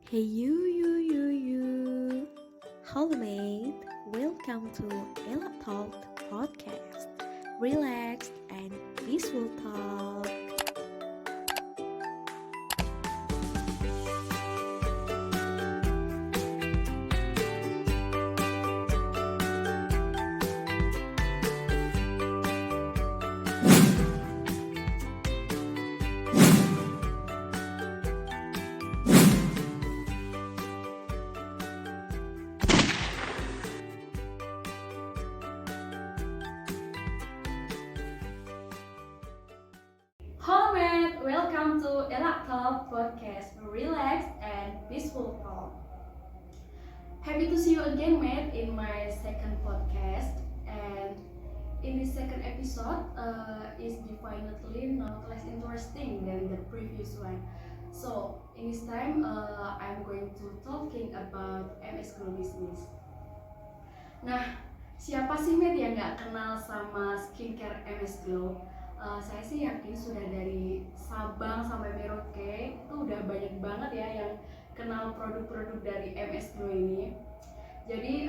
Hey you, housemate, welcome to Ella Talk podcast. Relax and peaceful talk. Housemate, welcome to Ella Talk podcast, relax and peaceful talk. Happy to see you again, mate, in my second podcast. And in this second episode, is definitely not less interesting than the previous one. So in this time, I'm going to talking about MS Glow business. Nah, siapa sih, mate, yang nggak kenal sama skincare MS Glow? Saya sih yakin sudah dari Sabang sampai Merauke itu udah banyak banget ya yang kenal produk-produk dari MS Glow ini. Jadi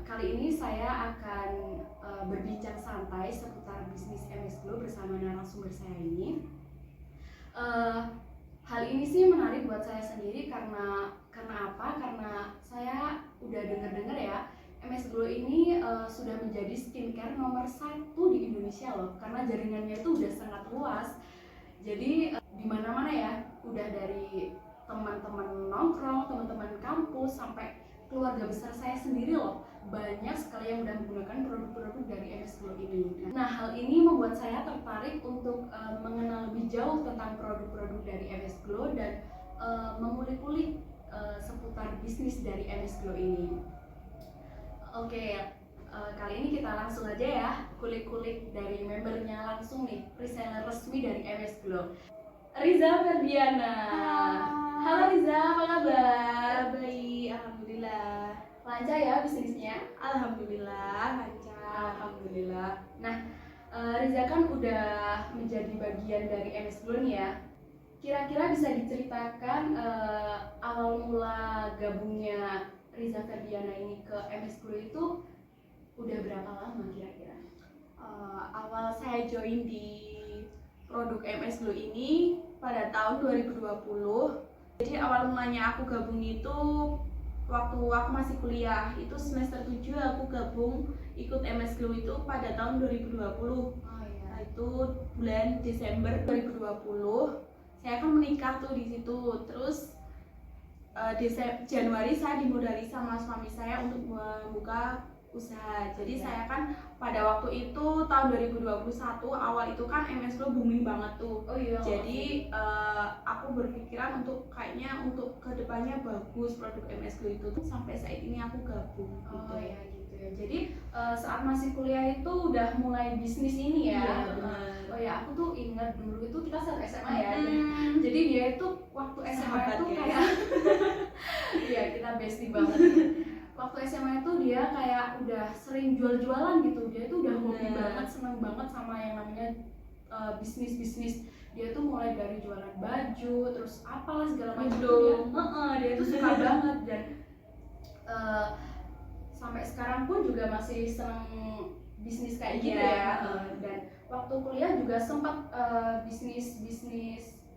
kali ini saya akan berbincang santai seputar bisnis MS Glow bersama narasumber saya ini. Hal ini sih menarik buat saya sendiri karena apa? Karena saya udah dengar ya, MS Glow ini sudah menjadi skincare nomor 1 di Indonesia loh, karena jaringannya itu udah sangat luas. Jadi di mana-mana ya, udah dari teman-teman nongkrong, teman-teman kampus sampai keluarga besar saya sendiri loh, banyak sekali yang udah menggunakan produk-produk dari MS Glow ini. Nah, hal ini membuat saya tertarik untuk mengenal lebih jauh tentang produk-produk dari MS Glow dan mengulik-ulik seputar bisnis dari MS Glow ini. Oke, kali ini kita langsung aja ya kulik-kulik dari membernya langsung nih, reseller resmi dari MS Glow, Riza Ferdiana. Halo Riza, apa kabar? Baik, alhamdulillah. Lancar ya bisnisnya? Alhamdulillah, lancar. Alhamdulillah. Nah, Riza kan udah menjadi bagian dari MS Glow nih ya. Kira-kira bisa diceritakan awal mula gabungnya Riza Ferdiana ini ke MS Glow itu udah berapa lama kira-kira? Awal saya join di produk MS Glow ini pada tahun 2020. Jadi awal mulanya aku gabung itu waktu aku masih kuliah, itu semester 7 aku gabung ikut MS Glow itu pada tahun 2020. Nah, itu bulan Desember 2020 saya kan menikah tuh di situ. Terus Januari saya dimodali sama suami saya untuk membuka usaha. Jadi saya kan pada waktu itu tahun 2021 awal itu kan MS Glow booming banget tuh. Jadi aku berpikiran untuk kayaknya untuk kedepannya bagus produk MS Glow itu. Sampai saat ini aku gabung. Gitu ya. Jadi saat masih kuliah itu udah mulai bisnis ini ya. Oh ya, aku tuh ingat dulu itu kita saat SMA ya. Jadi dia itu waktu SMA itu kayak iya, kita bestie banget. Waktu SMA itu dia kayak udah sering jual-jualan gitu. Dia tuh udah hobi banget, seneng banget sama yang namanya bisnis-bisnis. Dia tuh mulai dari jualan baju, terus apalah segala macam. Dia tuh suka banget dan sampai sekarang pun juga masih seneng bisnis kayak gitu ya. Dan waktu kuliah juga sempat bisnis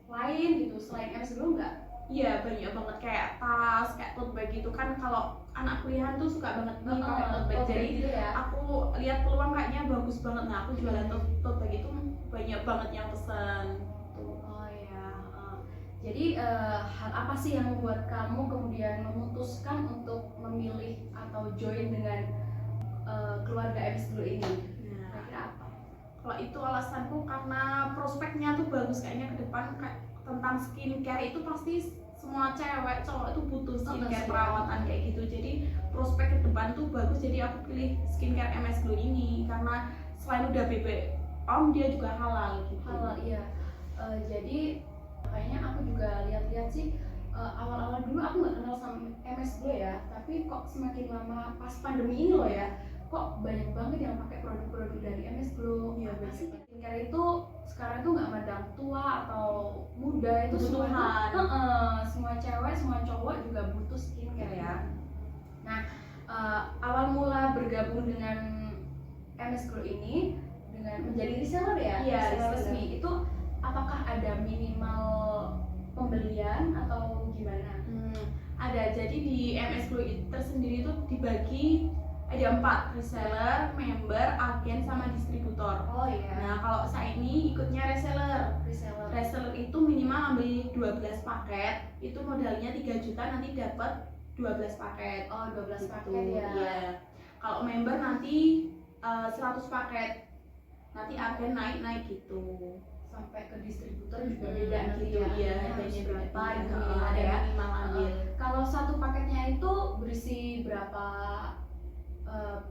lain gitu selain MS Glow nggak? Iya, banyak banget kayak tas, kayak tote bag gitu kan. Kalau anak kuliahan tuh suka banget nih pakai tote bag. Jadi gitu ya. aku lihat peluang kayaknya bagus banget. Nah, aku jualan tote bag itu banyak banget yang pesan. Oh ya. Jadi hal apa sih yang membuat kamu kemudian memutuskan untuk memilih atau join dengan keluarga MS Glow ini? Kira-kira apa? Kalau itu alasanku karena prospeknya tuh bagus kayaknya ke depan tentang skincare itu pasti semua cewek cowok itu butuh skincare perawatan kayak gitu. Jadi prospek ke depan tuh bagus. Jadi aku pilih skincare MS Glow ini karena selain udah BPOM dia juga halal gitu. Halal, iya. Jadi kayaknya aku juga lihat-lihat sih awal-awal dulu aku nggak kenal sama MS Glow ya, tapi kok semakin lama pas pandemi ini loh ya, kok banyak banget yang pakai produk-produk dari MS Glow. Iya, Apa bener. sih skincare itu sekarang tuh nggak mandang tua atau muda, itu semua Kebutuhan. semua cewek semua cowok juga butuh skincare ya. Nah, awal mula bergabung dengan MS Glow ini dengan menjadi reseller ya, Iya, reseller reseller. resmi, itu apakah ada minimal pembelian atau gimana? Ada. Jadi di MS Glow itu tersendiri itu dibagi ada 4, reseller, member, agen, sama distributor. Oh iya, Nah, kalau saya ini ikutnya reseller. reseller. Reseller itu minimal ambil 12 paket, itu modalnya 3 juta, nanti dapat 12 paket. Oh, 12 Gitu. paket ya. Iya. Kalau member nanti 100 paket. Nanti agen naik-naik gitu. Sampai ke distributor juga beda nanti Gitu, ya. iya, Harganya harus harganya berapa beda. itu Heeh, ada ada ya. minimal ambil. Kalau satu paketnya itu berisi berapa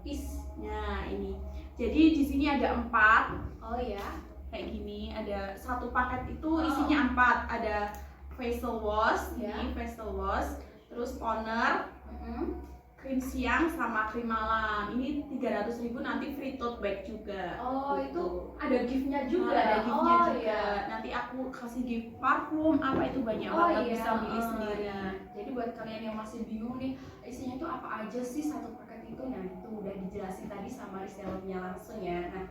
piece? Nah, ini. Jadi di sini ada 4 Oh ya. kayak gini. Ada satu paket itu Oh. isinya 4. Ada facial wash, Ya. ini facial wash, terus toner, Mm-mm. krim siang, sama krim malam. Ini 300.000, nanti free tote bag juga. Oh, Gitu. itu ada gift-nya juga. Nah, ada gift-nya Oh, juga. iya. Nanti aku kasih gift parfum apa itu banyak Oh banget, iya, bisa milih sendiri. ya. Jadi buat kalian yang masih bingung nih, isinya itu apa aja sih satu paket itu? Nah, itu udah dijelasin tadi sama resellernya langsung ya. Nah,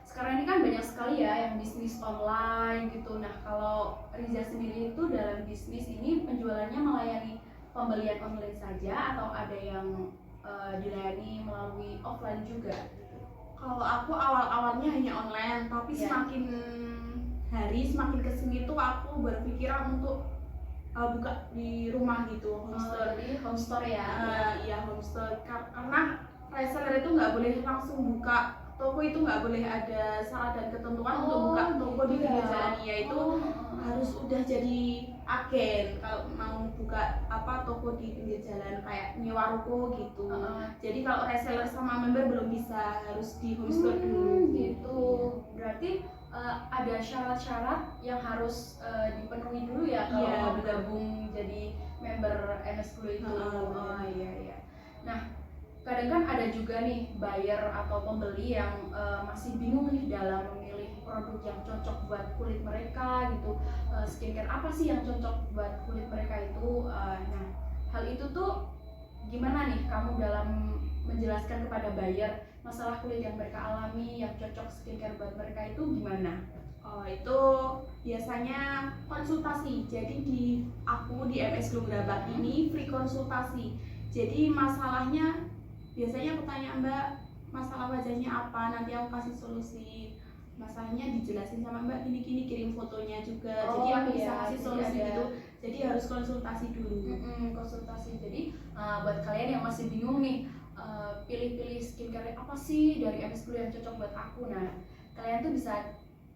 sekarang ini kan banyak sekali ya yang bisnis online gitu. Nah, kalau Riza sendiri itu dalam bisnis ini penjualannya melayani pembelian online saja atau ada yang dilayani melalui offline juga? Kalau aku awal-awalnya hanya online, tapi Ya. semakin hari semakin kesini tuh aku berpikiran untuk buka di rumah gitu, home store. Jadi home store ya. Iya, home store. Karena reseller itu nggak boleh langsung buka toko, itu nggak boleh ada syarat dan ketentuan untuk buka toko di gitu pinggir ya. jalan. Ya itu harus udah jadi agen kalau mau buka toko di pinggir jalan kayak nyewa ruko gitu. Jadi kalau reseller sama member belum bisa, harus di home store dulu gitu. Berarti ada syarat-syarat yang harus dipenuhi dulu ya kalau Iya, mau betul. bergabung jadi member MS Glow itu. Benar. Iya. Nah, kadang kan ada juga nih buyer atau pembeli yang masih bingung nih dalam memilih produk yang cocok buat kulit mereka gitu. Skincare apa sih yang cocok buat kulit mereka itu? Nah, hal itu tuh gimana nih kamu dalam menjelaskan kepada buyer masalah kulit yang mereka alami, yang cocok skincare buat mereka itu gimana? Oh, itu biasanya konsultasi. Jadi di MS Glow Grabak ini free konsultasi. Jadi masalahnya biasanya pertanyaan Mbak, masalah wajahnya apa, nanti aku kasih solusi. Masalahnya dijelasin sama Mbak gini-gini, kirim fotonya juga. Jadi aku bisa kasih jadi solusi ada gitu. Jadi harus konsultasi dulu. konsultasi. Jadi buat kalian yang masih bingung nih, pilih-pilih skincare apa sih dari MS Glow yang cocok buat aku. Nah, kalian tuh bisa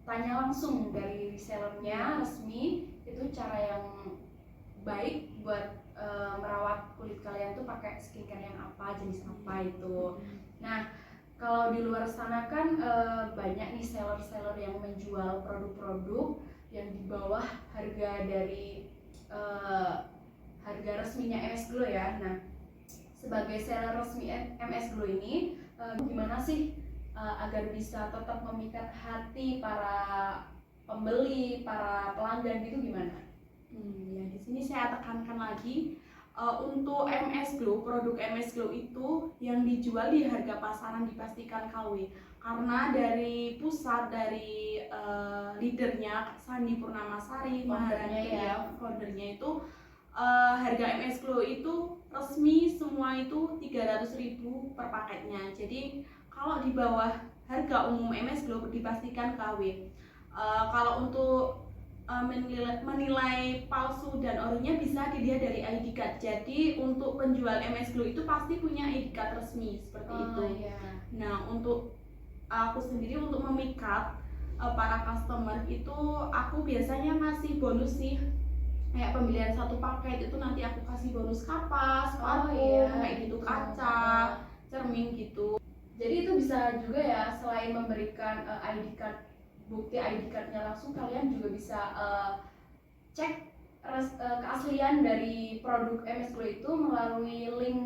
tanya langsung dari resellernya resmi, itu cara yang baik buat merawat kulit kalian tuh pakai skincare yang apa, jenis apa itu. Nah, kalau di luar sana kan banyak nih seller-seller yang menjual produk-produk yang di bawah harga dari harga resminya MS Glow ya. Nah, sebagai seller resmi MS Glow ini gimana sih agar bisa tetap memikat hati para pembeli, para pelanggan gitu, gimana? Ya di sini saya tekankan lagi untuk MS Glow, produk MS Glow itu yang dijual di harga pasaran dipastikan KW. Karena dari pusat, dari leadernya Sandi Purnamasari, foundernya itu harga MS Glow itu resmi semua itu 300.000 per paketnya. Jadi kalau di bawah harga umum MS Glow dipastikan KW. Kalau untuk menilai palsu dan orinya bisa dilihat dari ID card. Jadi untuk penjual MS Glow itu pasti punya ID card resmi seperti itu. Iya. Nah, untuk aku sendiri untuk memikat para customer itu aku biasanya ngasih bonus sih. Kayak pembelian satu paket itu nanti aku kasih bonus kapas, parfum, kayak gitu, kaca, cermin gitu. Jadi itu bisa juga ya, selain memberikan ID card, bukti ID cardnya langsung, kalian juga bisa cek keaslian dari produk MS Glow itu melalui link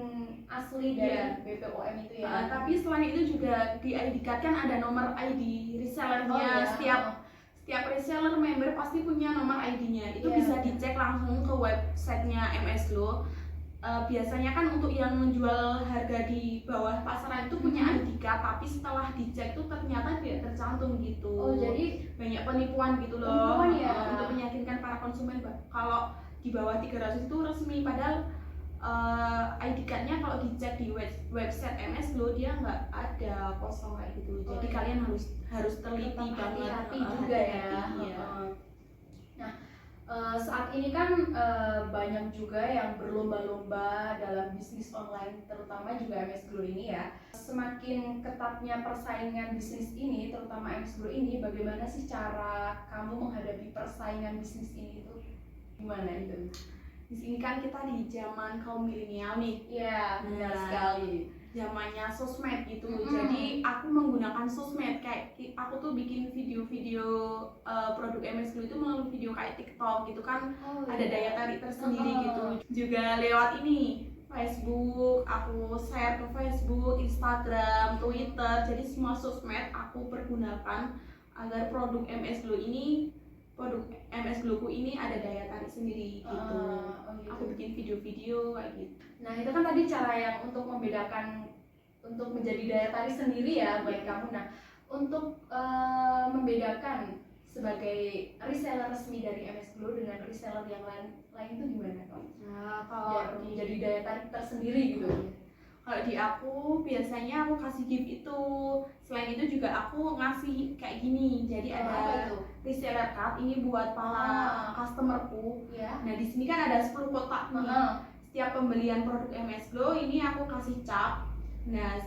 asli dari BPOM itu ya. Tapi selain itu juga di ID card kan ada nomor ID resellernya. Setiap reseller member pasti punya nomor ID-nya. Itu bisa dicek langsung ke websitenya MS Glow. Biasanya kan untuk yang menjual harga di bawah pasaran itu punya ID card, tapi setelah dicek tuh ternyata tidak tercantum gitu. Oh, jadi banyak penipuan gitu loh. Penipuan ya. Untuk meyakinkan para konsumen kalau di bawah 300 itu resmi, padahal ID card-nya kalau dicek di website MS Glow dia nggak ada, kosong kayak gitu. Jadi kalian harus teliti banget, hati-hati juga ya. Iya. Nah, saat ini kan banyak juga yang berlomba-lomba dalam bisnis online, terutama juga MS Glow ini ya. Semakin ketatnya persaingan bisnis ini, terutama MS Glow ini, bagaimana sih cara kamu menghadapi persaingan bisnis ini itu? Gimana itu? Di sini kan kita di zaman kaum milenial nih. Iya, benar sekali. Zamannya sosmed gitu. Jadi aku menggunakan sosmed, kayak aku tuh bikin video-video produk MS Glow itu melalui video kayak TikTok gitu kan. Ada daya tarik tersendiri gitu. Juga lewat ini Facebook, aku share ke Facebook, Instagram, Twitter. Jadi semua sosmed aku pergunakan agar produk MS Glow ini ada daya tarik sendiri gitu. Gitu. Aku bikin video-video kayak gitu. Nah, itu kan tadi cara yang untuk membedakan, untuk menjadi daya tarik sendiri ya buat kamu. Nah, untuk membedakan sebagai reseller resmi dari MS Glow dengan reseller yang lain itu gimana kamu? Nah, kalau menjadi daya tarik tersendiri gitu. Kalau di aku biasanya aku kasih gift itu. Selain itu juga aku ngasih kayak gini. Jadi ada reseller card ini buat para customerku. Nah, di sini kan ada 10 kotak nih. Setiap pembelian produk MS Glow ini aku kasih cap. Nah,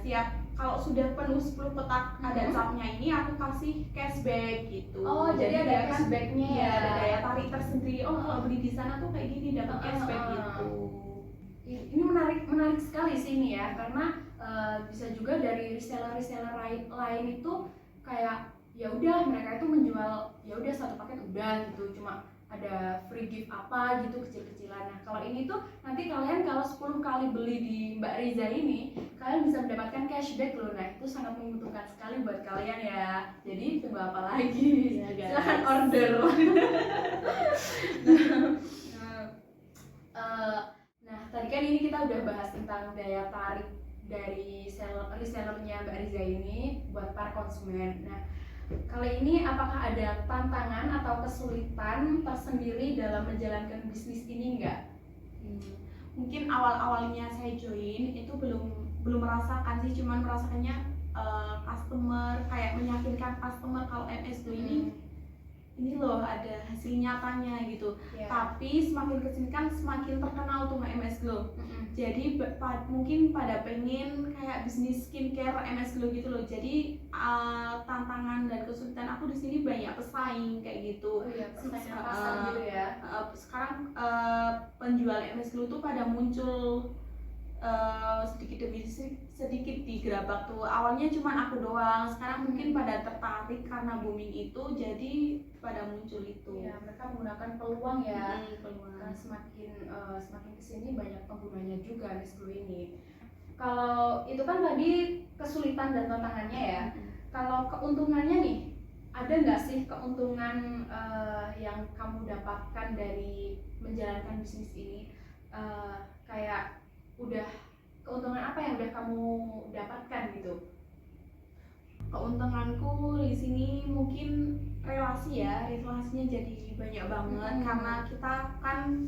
kalau sudah penuh 10 kotak ada capnya ini aku kasih cashback gitu. Oh, jadi ada cashbacknya ya. Ada daya tarik tersendiri. Oh, kalau beli di sana tuh kayak gini dapat cashback gitu. Ini menarik sekali sih ini ya, karena bisa juga dari reseller lain itu kayak ya udah mereka itu menjual ya udah satu paket udah gitu, cuma ada free gift apa gitu kecil-kecilan. Nah, kalau ini tuh nanti kalian kalau 10 kali beli di Mbak Riza ini kalian bisa mendapatkan cashback loh. Nah, itu sangat menguntungkan sekali buat kalian ya. Jadi tunggu apa lagi? Silahkan order. Nah, tadi kan ini kita udah bahas tentang daya tarik dari resellernya Mbak Riza ini buat para konsumen. Nah, kali ini apakah ada tantangan atau kesulitan tersendiri dalam menjalankan bisnis ini enggak? Mungkin awal-awalnya saya join itu belum merasakan sih, cuman merasakannya customer, kayak meyakinkan customer kalau MS Glow ini loh ada hasil nyatanya gitu. Tapi semakin kesini kan semakin terkenal tuh MS Glow. Jadi mungkin pada pengen kayak bisnis skincare MS Glow gitu loh. Jadi tantangan dan kesulitan aku di sini banyak pesaing kayak gitu. Pesaing pasar gitu ya. Sekarang penjual MS Glow tuh pada muncul sedikit demi sedikit di Gerabak tuh. Awalnya cuma aku doang, sekarang mungkin pada tertarik karena booming itu, jadi pada muncul itu. Ya, mereka menggunakan peluang ya. Peluang. Karena semakin kesini banyak penggunanya juga MS Glow ini. Kalau itu kan tadi kesulitan dan tantangannya ya. Kalau keuntungannya nih, ada nggak sih keuntungan yang kamu dapatkan dari menjalankan bisnis ini? Kayak udah keuntungan apa yang udah kamu dapatkan gitu? Keuntunganku di sini mungkin relasinya jadi banyak banget karena kita kan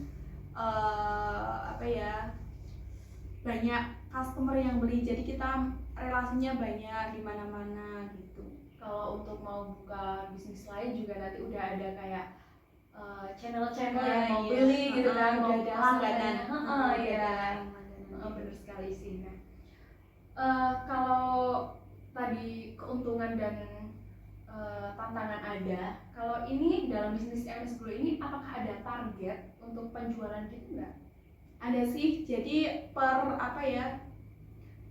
banyak customer yang beli, jadi kita relasinya banyak di mana-mana gitu. Kalau untuk mau buka bisnis lain juga nanti udah ada kayak channel-channel yang mau beli gitu kan, udah ada langganan. Benar sekali sih. Nah, kalau tadi keuntungan dan tantangan ada, kalau ini dalam bisnis MS Glow ini apakah ada target untuk penjualan gitu nggak? Ada sih, jadi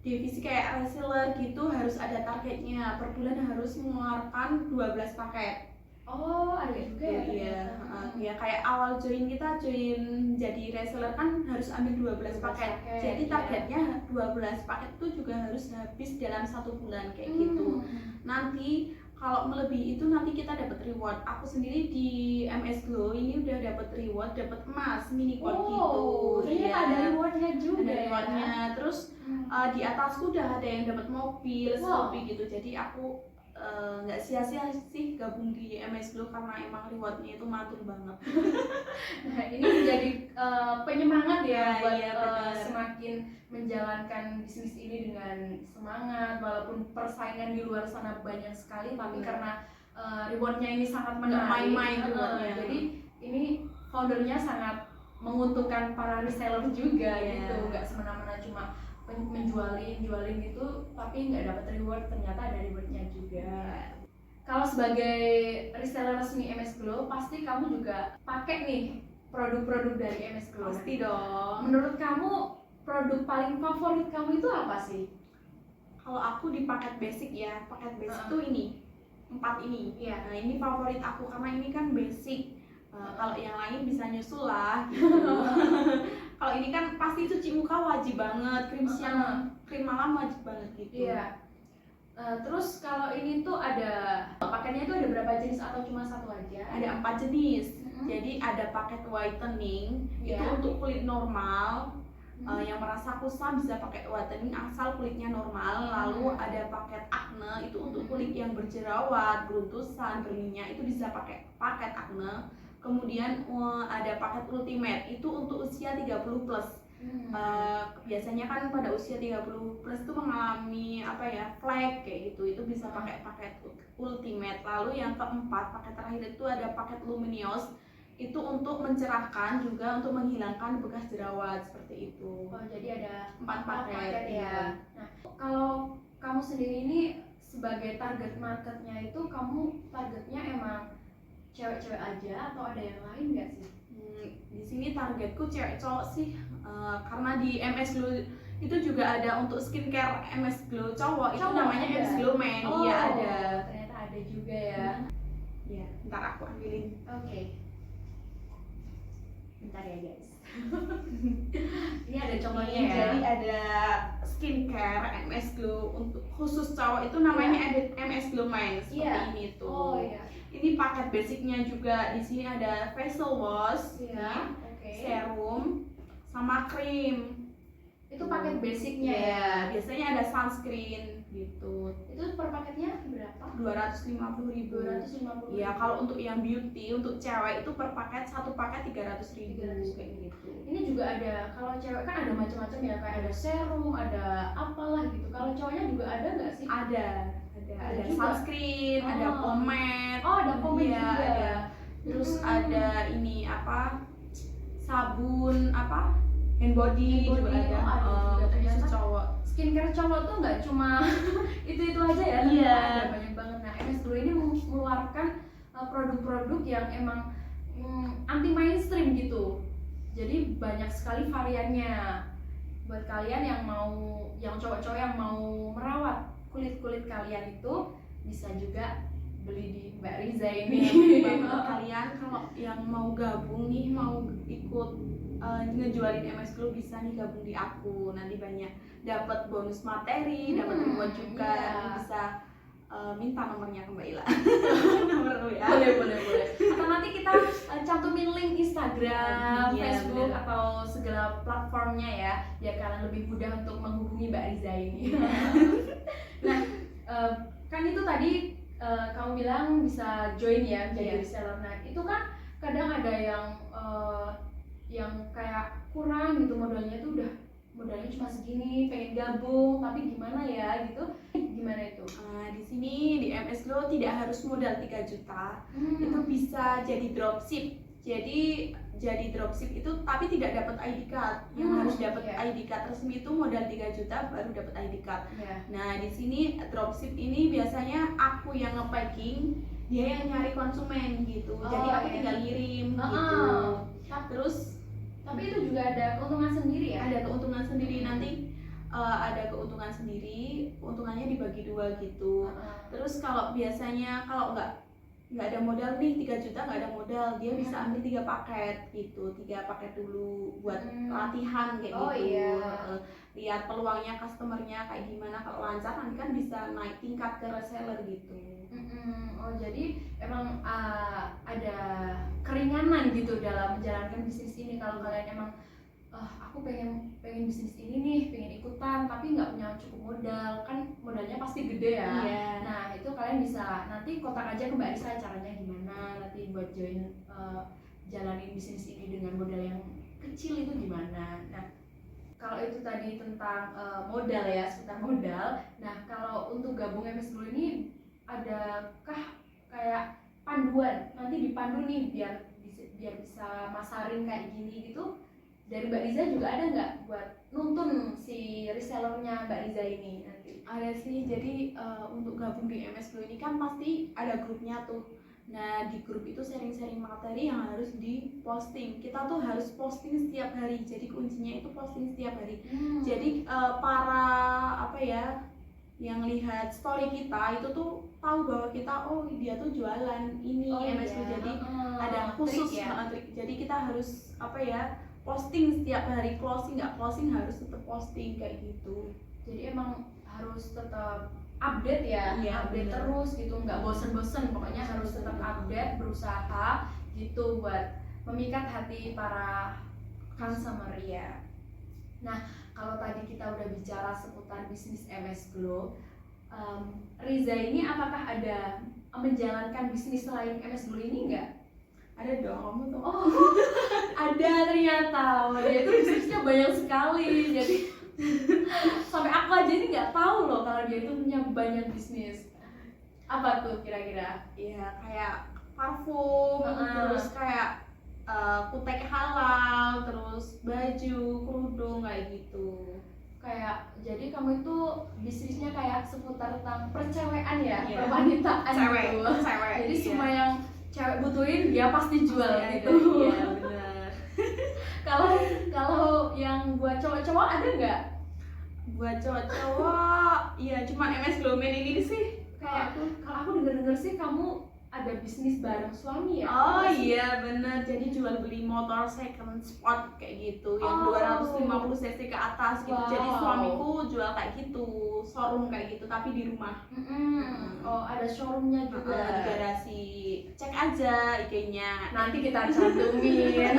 divisi kayak reseller gitu harus ada targetnya, per bulan harus mengeluarkan 12 paket. Oh, ada juga ya? Iya, ternyata. ya kayak awal join kita join jadi reseller kan harus ambil 12 paket. Jadi iya. targetnya 12 paket itu juga harus habis dalam 1 bulan kayak gitu. Nanti kalau melebihi itu nanti kita dapat reward. Aku sendiri di MS Glow ini udah dapat reward, dapat emas mini code gitu. Ternyata Iya. ada rewardnya juga. Ada rewardnya. Terus di atasku udah ada yang dapat mobil, Wow. Scoopy gitu. Jadi aku nggak sia-sia sih gabung di MS Glow karena emang rewardnya itu mantul banget. Nah, ini menjadi penyemangat ya buat Iya, benar. semakin menjalankan bisnis ini dengan semangat, walaupun persaingan di luar sana banyak sekali, tapi karena rewardnya ini sangat menarik. main-main rewardnya. Jadi ini foundernya sangat menguntungkan para reseller juga Iya. gitu, nggak semena-mena cuma jualin gitu, tapi nggak dapat reward, ternyata ada rewardnya juga. Kalau sebagai reseller resmi MS Glow, pasti kamu juga pakai nih produk-produk dari MS Glow. Pasti dong. Menurut kamu produk paling favorit kamu itu apa sih? Kalau aku di paket basic ya, paket basic tuh ini 4 ini. Iya. Nah ini favorit aku karena ini kan basic. Kalau yang lain bisa nyusul lah gitu. Kalau ini kan pasti cuci muka wajib banget, krim siang, krim malam wajib banget gitu. Iya. Terus kalau ini tuh ada paketnya itu ada berapa jenis atau cuma satu aja? Ada 4 jenis. Jadi ada paket whitening itu Iya. untuk kulit normal. Yang merasa kusam bisa pakai whitening asal kulitnya normal. Lalu ada paket acne itu untuk kulit yang berjerawat, beruntusan, berminyak itu bisa pakai paket acne. Kemudian ada paket ultimate itu untuk usia 30 plus. Biasanya kan pada usia 30 plus itu mengalami flek kayak gitu, itu bisa pakai paket ultimate. Lalu yang keempat, paket terakhir itu ada paket luminous, itu untuk mencerahkan juga untuk menghilangkan bekas jerawat seperti itu. Oh, jadi ada 4 paket ya. Nah, kalau kamu sendiri ini sebagai target marketnya itu kamu targetnya emang cewek-cewek aja atau ada yang lain nggak sih? Di sini targetku cewek cowok sih, karena di MS Glow itu juga ada untuk skincare MS Glow cowok, itu namanya ada? MS Glow Men. Oh, Iya ada. Ternyata ada juga ya. Ya, ntar aku ambilin. Oke. Bentar ya guys. Ini ada contohnya ya. Jadi ada skincare MS Glow untuk khusus cowok itu namanya ada MS Glow Men seperti Iya. ini tuh. Oh iya. Ini paket basicnya juga, di sini ada facial wash, Iya. Oke. serum, sama krim. Itu paket basicnya ya. Ya, biasanya ada sunscreen gitu. Itu per paketnya berapa? 250.000. 250. Ya, kalau untuk yang beauty, untuk cewek itu per paket, satu paket 300.000 kayak gitu. Ini juga ada, kalau cewek kan ada macam-macam ya, kayak ada serum, ada apalah gitu. Kalau cowoknya juga ada nggak sih? Ada Ada juga. sunscreen, ada Oh. pomade. Oh, ada pomade Iya, juga. ada. Terus ada ini sabun hand body Hand juga body, ada. oh, ada juga Untuk ternyata. khusus cowok. Skincare cowok tuh nggak cuma itu aja ya, Iya. ternyata ada banyak banget. Nah, MS Glow ini mengeluarkan produk-produk yang emang anti mainstream gitu. Jadi banyak sekali variannya. Buat kalian yang cowok-cowok yang mau merawat kulit kalian itu bisa juga beli di Mbak Riza ini. Buat kalian kalau yang mau gabung nih, mau ikut ngejualin MS Glow bisa nih gabung di aku. Nanti banyak dapat bonus materi, dapat reward juga. Iya. Nanti bisa minta nomornya ke Mbak Ila. Nomor WA. boleh. Atau nanti kita cantumin link Instagram, Iya, Facebook bener. atau segala platformnya ya, biar kalian lebih mudah untuk menghubungi Mbak Riza ini. Nah, kan itu tadi kamu bilang bisa join ya jadi Iya. reseller. Nah, itu kan kadang ada yang kayak kurang gitu modalnya tuh modalnya cuma segini, pengen gabung tapi gimana ya gitu. Gimana itu? Di sini di MS Glow tidak harus modal 3 juta. Itu bisa jadi dropship. Jadi dropship itu tapi tidak dapat ID card. Yang harus dapat iya. ID card resmi itu modal 3 juta baru dapat ID card. Ya. Nah, di sini dropship ini biasanya aku yang nge-packing, dia yang nyari konsumen gitu. Jadi aku iya. tinggal ngirim gitu. Terus Tapi itu juga ada keuntungan sendiri ya? ada keuntungan sendiri nanti, ada keuntungan sendiri, keuntungannya dibagi 2 gitu. Terus kalau biasanya kalau nggak nggak ada modal nih, 3 juta nggak ada modal, dia bisa ambil 3 paket gitu, 3 paket dulu buat latihan kayak Oh, gitu. iya. Lihat peluangnya customernya kayak gimana, kalau lancar nanti kan bisa naik tingkat ke reseller gitu. Oh, jadi emang ada keringanan gitu dalam menjalankan bisnis ini. Kalau kalian emang aku pengen bisnis ini nih, pengen ikutan tapi nggak punya cukup modal, kan modalnya pasti gede ya. Iya. Nah, itu kalian bisa nanti kontak aja ke Mbak Isa caranya gimana nanti buat join jalanin bisnis ini dengan modal yang kecil itu gimana. Nah, kalau itu tadi tentang modal ya, seputar modal. Nah, kalau untuk gabung MS Glow ini adakah kayak panduan, nanti dipandu nih biar bisa masarin kayak gini gitu? Dari Mbak Riza juga ada nggak buat nuntun si resellernya Mbak Riza ini nanti? Ada sih, jadi untuk gabung di MS Glow ini kan pasti ada grupnya tuh. Nah, di grup itu sharing-sharing materi yang harus diposting. Kita tuh harus posting setiap hari, jadi kuncinya itu posting setiap hari. Jadi para apa ya, yang lihat story kita itu tuh tahu bahwa kita, oh dia tuh jualan ini MS Glow. Jadi ada khusus trik ya. trik. Jadi kita harus apa ya, posting setiap hari, closing nggak closing harus tetap posting kayak gitu. Jadi emang harus tetap update ya, Iya, update bener. terus gitu, nggak bosen-bosen, pokoknya harus tetap update, berusaha gitu buat memikat hati para consumer ya. Nah, kalau tadi kita udah bicara seputar bisnis MS Glow, Riza ini apakah ada menjalankan bisnis lain MS Glow ini enggak? Ada dong, kamu tuh. Oh, ada ternyata. Wah, dia itu bisnisnya banyak sekali. Jadi sampai aku aja ini nggak tahu loh kalau dia itu punya banyak bisnis. Apa tuh kira-kira? Iya, kayak parfum, terus kayak kutek halal, terus baju, kerudung kayak gitu. Kayak jadi kamu itu bisnisnya kayak seputar tentang percewean ya, Iya. perwanitaan Cewek, gitu. cewek. Jadi iya. semua yang cewek butuhin dia pasti jual Iya, gitu. Iya, benar. Kalau yang buat cowok-cowok ada nggak? Buat cowok-cowok, iya cuman MS Glow Men ini sih. Kayak kalau aku dengar-dengar sih kamu ada bisnis bareng suami ya? Oh Apa sih? iya bener, jadi jual beli motor second sport kayak gitu, yang Oh. 250 cc ke atas gitu. Wow. Jadi suamiku jual kayak gitu, showroom kayak gitu tapi di rumah. Oh, ada showroomnya juga. Di garasi. Cek aja IG-nya. Nanti kita cantumin.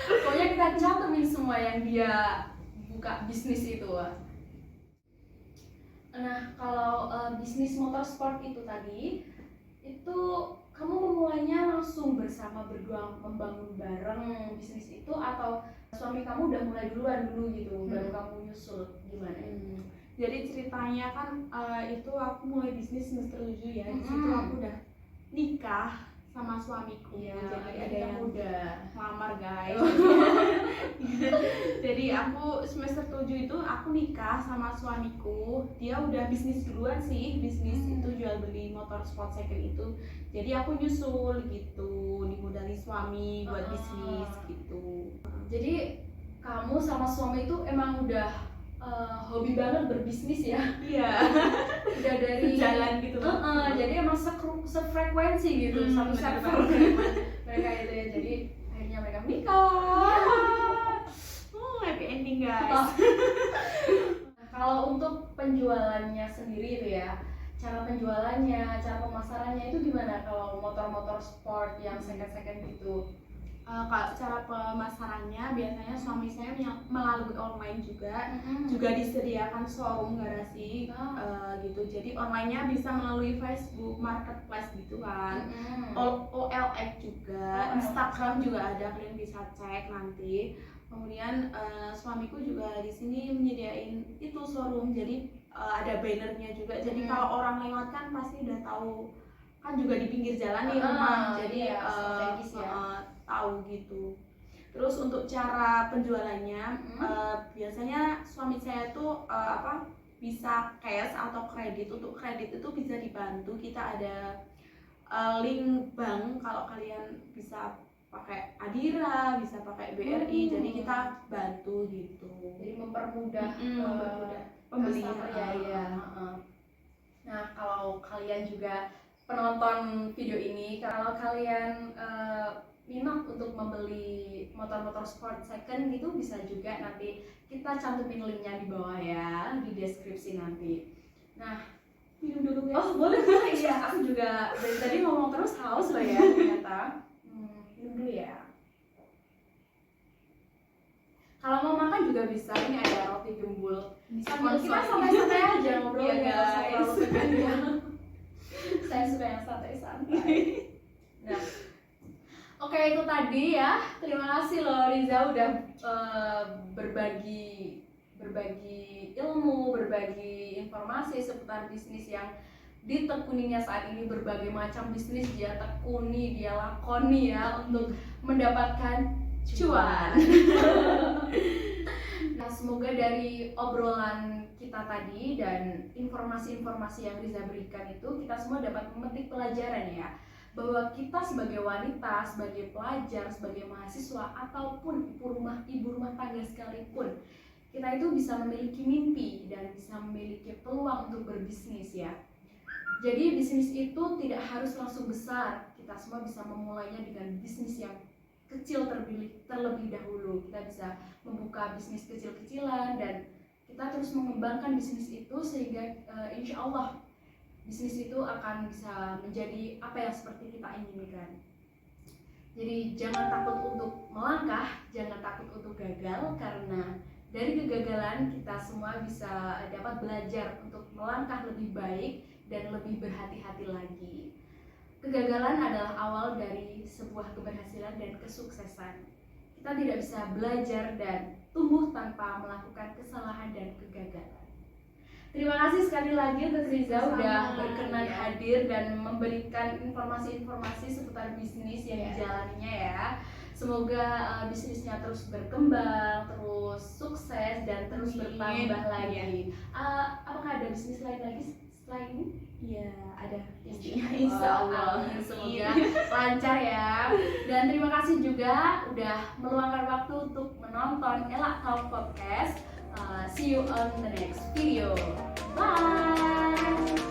Pokoknya kita cantumin semua yang dia buka bisnis itu. Nah, kalau bisnis motorsport itu tadi, itu kamu memulainya langsung bersama berdua membangun bareng bisnis itu, atau suami kamu udah mulai duluan dulu gitu, baru kamu nyusul gimana? Jadi ceritanya kan itu aku mulai bisnis semester 7 ya. Di situ aku udah nikah sama suamiku. Iya, Jadi ada yang muda. ngelamar guys. Jadi aku semester 7 itu aku nikah sama suamiku. Dia udah bisnis duluan sih, bisnis itu jual beli motor sport second itu. Jadi aku nyusul gitu, dimodali suami buat bisnis gitu. Jadi kamu sama suami itu emang udah hobi banget berbisnis ya? Iya. Udah dari Jalan gitu. jadi emang sefrekuensi gitu, satu bener server banget. mereka itu ya. Jadi akhirnya mereka menikah. Happy ending guys. Nah, kalau untuk penjualannya sendiri itu ya, cara penjualannya, cara pemasarannya itu gimana kalau motor-motor sport yang second-second gitu? Kalau cara pemasarannya biasanya suami saya melalui online juga disediakan showroom garasi gitu. Jadi onlinenya bisa melalui Facebook Marketplace gitu kan. OLX juga, Instagram juga ada, kalian bisa cek nanti. Kemudian suamiku juga di sini menyediain itu showroom, jadi ada bannernya juga. Jadi kalau orang lewat kan pasti udah tahu, kan juga di pinggir jalan nih rumah, jadi iya, strategis ya. Tahu gitu. Terus untuk cara penjualannya biasanya suami saya tuh bisa cash atau kredit. Untuk kredit itu bisa dibantu, kita ada link bank, kalau kalian bisa pakai Adira, bisa pakai BRI, jadi kita bantu gitu. Jadi mempermudah Pembeli customer ya. Nah, kalau kalian juga penonton video ini, kalau kalian minat untuk membeli motor-motor sport second gitu, bisa juga nanti kita cantumin linknya di bawah ya, di deskripsi nanti. Nah, Minum dulu guys. oh boleh boleh ya, aku juga dari tadi ngomong terus haus loh ya ternyata. Minum dulu ya. Kalau mau makan juga bisa, ini ada roti gembul. Sambil kita santai-santai aja ngobrol Iya, ya, guys. terlalu tegang ya. Saya suka yang santai-santai. Nah, oke, itu tadi ya. Terima kasih loh Riza udah berbagi ilmu, berbagi informasi seputar bisnis yang ditekuninya saat ini. Berbagai macam bisnis dia tekuni, dia lakoni ya untuk mendapatkan cuan. Nah, semoga dari obrolan kita tadi dan informasi-informasi yang Riza berikan itu, kita semua dapat memetik pelajaran ya, bahwa kita sebagai wanita, sebagai pelajar, sebagai mahasiswa, ataupun ibu rumah tangga sekalipun, kita itu bisa memiliki mimpi dan bisa memiliki peluang untuk berbisnis ya. Jadi bisnis itu tidak harus langsung besar, kita semua bisa memulainya dengan bisnis yang kecil terlebih dahulu. Kita bisa membuka bisnis kecil-kecilan dan kita terus mengembangkan bisnis itu sehingga insya Allah bisnis itu akan bisa menjadi apa yang seperti kita inginkan. Jadi jangan takut untuk melangkah, jangan takut untuk gagal, karena dari kegagalan kita semua bisa dapat belajar untuk melangkah lebih baik dan lebih berhati-hati lagi. Kegagalan adalah awal dari sebuah keberhasilan dan kesuksesan. Kita tidak bisa belajar dan tumbuh tanpa melakukan kesalahan dan kegagalan. Terima kasih sekali lagi untuk Riza udah berkenan hadir dan memberikan informasi-informasi seputar bisnis yang dijalaninya ya. Semoga bisnisnya terus berkembang, terus sukses dan terus bertambah lagi. Apakah ada bisnis lain lagi selain ini? Iya, ada. Insya Allah. Semoga lancar ya. Dan terima kasih juga udah meluangkan waktu untuk menonton Ella Talk Podcast. See you on the next video. Bye.